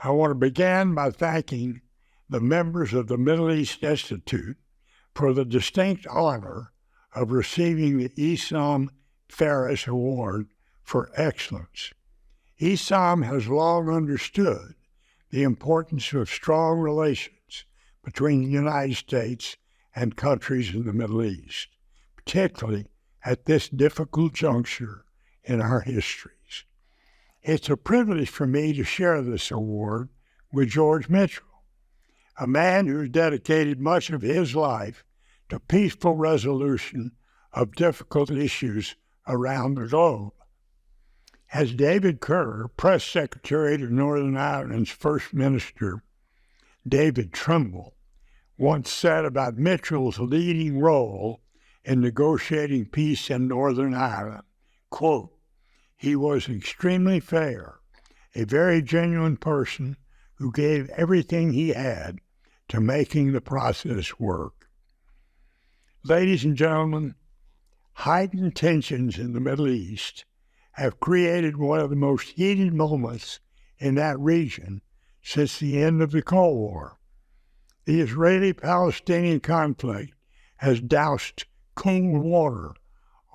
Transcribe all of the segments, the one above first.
I want to begin by thanking the members of the Middle East Institute for the distinct honor of receiving the Issam Ferris Award for Excellence. Issam has long understood the importance of strong relations between the United States and countries in the Middle East, particularly at this difficult juncture in our histories. It's a privilege for me to share this award with George Mitchell, a man who's dedicated much of his life to peaceful resolution of difficult issues around the globe. As David Kerr, Press Secretary to Northern Ireland's First Minister, David Trimble, once said about Mitchell's leading role in negotiating peace in Northern Ireland, quote, "He was extremely fair, a very genuine person who gave everything he had to making the process work." Ladies and gentlemen, heightened tensions in the Middle East have created one of the most heated moments in that region since the end of the Cold War. The Israeli-Palestinian conflict has doused cold water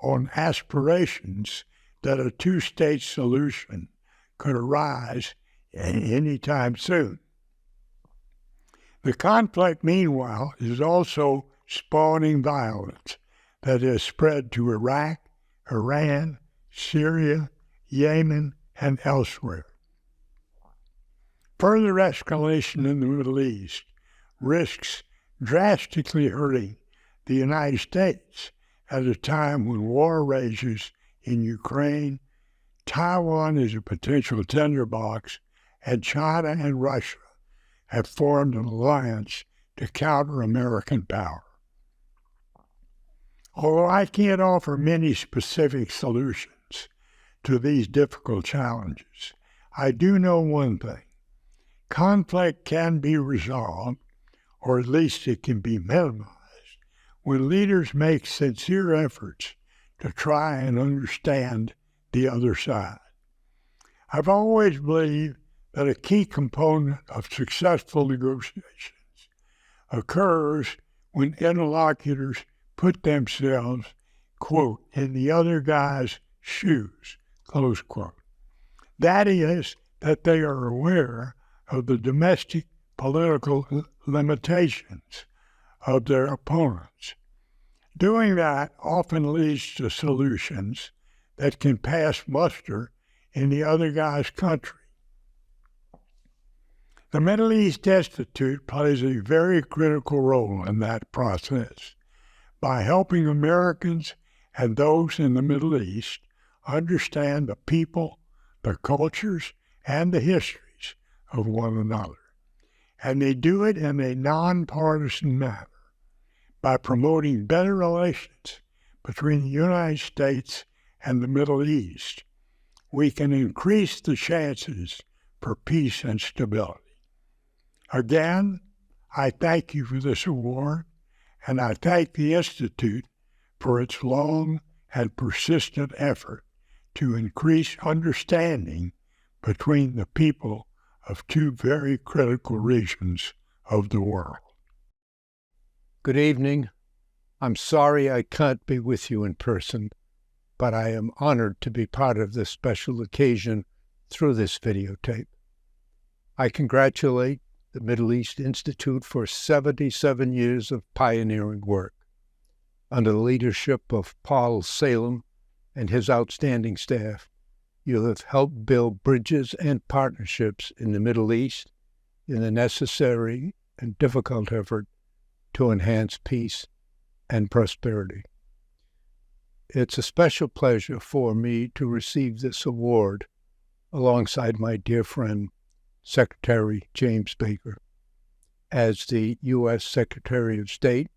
on aspirations that a two-state solution could arise any time soon. The conflict, meanwhile, is also spawning violence that has spread to Iraq, Iran, Syria, Yemen, and elsewhere. Further escalation in the Middle East risks drastically hurting the United States at a time when war rages in Ukraine, Taiwan is a potential tinderbox, and China and Russia have formed an alliance to counter American power. Although I can't offer many specific solutions to these difficult challenges, I do know one thing. Conflict can be resolved, or at least it can be minimized, when leaders make sincere efforts to try and understand the other side. I've always believed that a key component of successful negotiations occurs when interlocutors put themselves, quote, in the other guy's shoes, close quote. That is, that they are aware of the domestic political limitations of their opponents. Doing that often leads to solutions that can pass muster in the other guy's country. The Middle East Institute plays a very critical role in that process by helping Americans and those in the Middle East understand the people, the cultures, and the histories of one another. And they do it in a nonpartisan manner by promoting better relations between the United States and the Middle East. We can increase the chances for peace and stability. Again, I thank you for this award, and I thank the Institute for its long and persistent effort to increase understanding between the people of two very critical regions of the world. Good evening. I'm sorry I can't be with you in person, but I am honored to be part of this special occasion through this videotape. I congratulate the Middle East Institute for 77 years of pioneering work. Under the leadership of Paul Salem and his outstanding staff, you have helped build bridges and partnerships in the Middle East in the necessary and difficult effort to enhance peace and prosperity. It's a special pleasure for me to receive this award alongside my dear friend, Secretary James Baker. As the U.S. Secretary of State,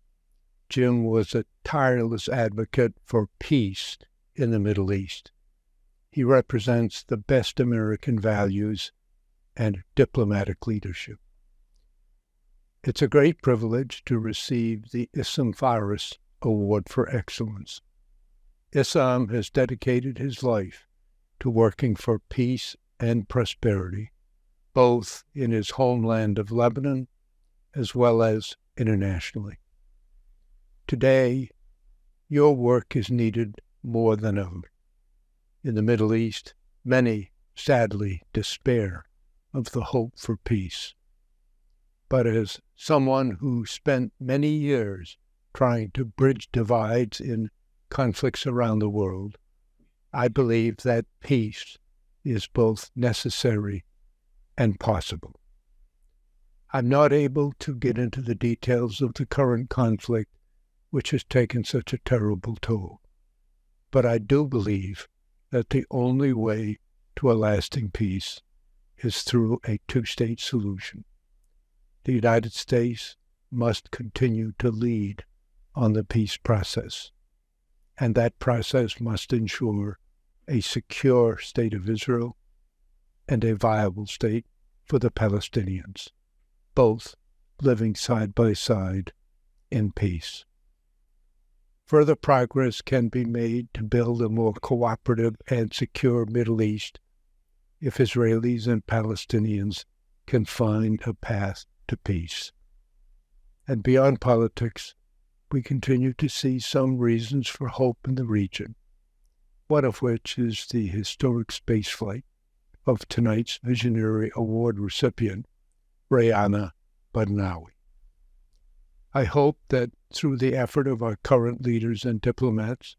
Jim was a tireless advocate for peace in the Middle East. He represents the best American values and diplomatic leadership. It's a great privilege to receive the Issam Ferris Award for Excellence. Issam has dedicated his life to working for peace and prosperity both in his homeland of Lebanon as well as internationally. Today, your work is needed more than ever. In the Middle East, many, sadly, despair of the hope for peace. But as someone who spent many years trying to bridge divides in conflicts around the world, I believe that peace is both necessary and possible. I'm not able to get into the details of the current conflict, which has taken such a terrible toll, but I do believe that the only way to a lasting peace is through a two-state solution. The United States must continue to lead on the peace process, and that process must ensure a secure state of Israel and a viable state for the Palestinians, both living side by side in peace. Further progress can be made to build a more cooperative and secure Middle East if Israelis and Palestinians can find a path to peace. And beyond politics, we continue to see some reasons for hope in the region, one of which is the historic spaceflight of tonight's Visionary Award recipient, Rayana Badnawi. I hope that through the effort of our current leaders and diplomats,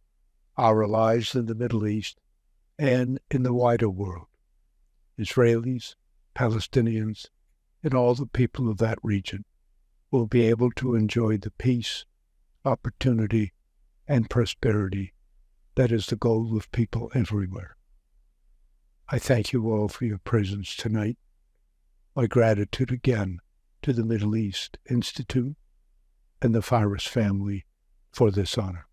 our allies in the Middle East, and in the wider world, Israelis, Palestinians, and all the people of that region will be able to enjoy the peace, opportunity, and prosperity that is the goal of people everywhere. I thank you all for your presence tonight. My gratitude again to the Middle East Institute and the Faris family for this honor.